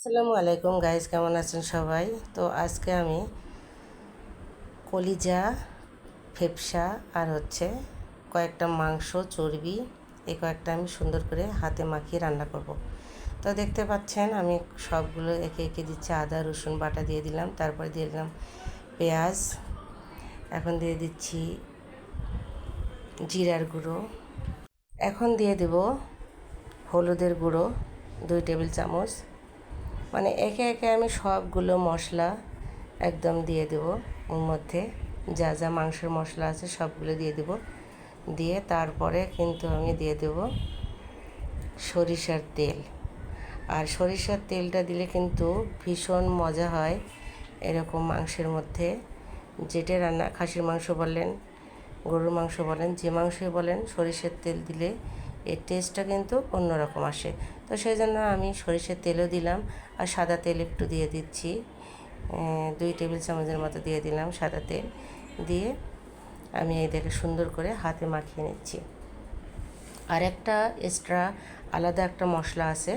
আসসালামু আলাইকুম গাইস, কেমন আছেন সবাই? তো আজকে আমি কলিজা, ফেপসা আর কয়েকটা মাংস, চর্বি, এই কয়েকটা আমি সুন্দর করে হাতে মাখিয়ে রান্না করব। তো দেখতে পাচ্ছেন আমি সবগুলো একে একে দিচ্ছি। আদা রসুন বাটা দিয়ে দিলাম, তারপরে দিয়ে দিলাম পেঁয়াজ, এখন দিয়ে দিচ্ছি জিরার গুঁড়ো, এখন দিয়ে দেব হলুদের গুঁড়ো 2 টেবিল চামচ। মানে একে একে আমি সবগুলো মশলা একদম দিয়ে দেব। ওর মধ্যে যা যা মাংসের মশলা আছে সবগুলো দিয়ে দেব। দিয়ে তারপরে কিন্তু আমি দিয়ে দেব সরিষার তেল। আর সরিষার তেলটা দিলে কিন্তু ভীষণ মজা হয় এরকম মাংসের মধ্যে। যেটা রান্না, খাসির মাংস বলেন, গরুর মাংস বলেন, যে মাংসই বলেন, সরিষার তেল দিলে এর টেস্টটা কিন্তু অন্যরকম আসে। তো সেই জন্য আমি সরিষার তেলও দিলাম, আর সাদা তেল একটু দিয়ে দিচ্ছি। 2 টেবিল চামচের মতো দিয়ে দিলাম সাদা তেল। দিয়ে আমি এই দেখে সুন্দর করে হাতে মাখিয়ে নিচ্ছি। আর একটা এক্সট্রা আলাদা একটা মশলা আছে,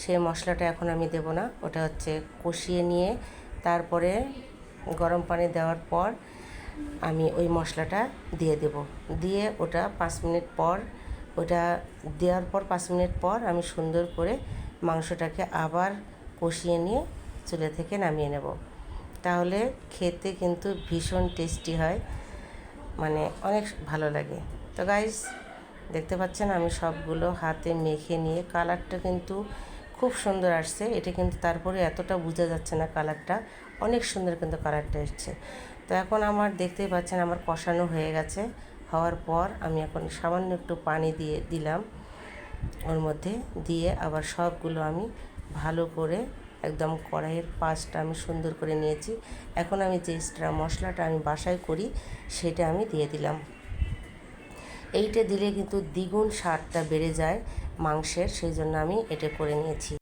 সেই মশলাটা এখন আমি দেব না। ওটা কষিয়ে নিয়ে তারপরে গরম পানি দেওয়ার পর আমি ওই মশলাটা দিয়ে দেব। দিয়ে ওটা 5 মিনিট পর, ওটা দেওয়ার পর 5 মিনিট পর আমি সুন্দর করে মাংসটাকে আবার কষিয়ে নিয়ে চুলা থেকে নামিয়ে নেব। তাহলে খেতে কিন্তু ভীষণ টেস্টি হয়, মানে অনেক ভালো লাগে। তো গাইস, দেখতে পাচ্ছেন আমি সবগুলো হাতে মেখে নিয়ে কালারটা কিন্তু খুব সুন্দর আসছে। এটা কিন্তু তারপরে এতটা বোঝা যাচ্ছে না, কালারটা অনেক সুন্দর কিন্তু কালারটা এসছে। তো এখন আমার দেখতেই পাচ্ছেন আমার কষানো হয়ে গেছে। হওয়ার পর আমি এখন সামান্য একটু পানি দিয়ে দিলাম ওর মধ্যে। দিয়ে আবার সবগুলো আমি ভালো করে একদম কড়াইয়ের পাশটা আমি সুন্দর করে নিয়েছি। এখন আমি যে এক্সট্রা মশলাটা আমি বাসায় করি সেটা আমি দিয়ে দিলাম। এইটা দিলে কিন্তু দ্বিগুণ স্বাদটা বেড়ে যায় মাংসের, সেই জন্য আমি এটা করে নিয়েছি।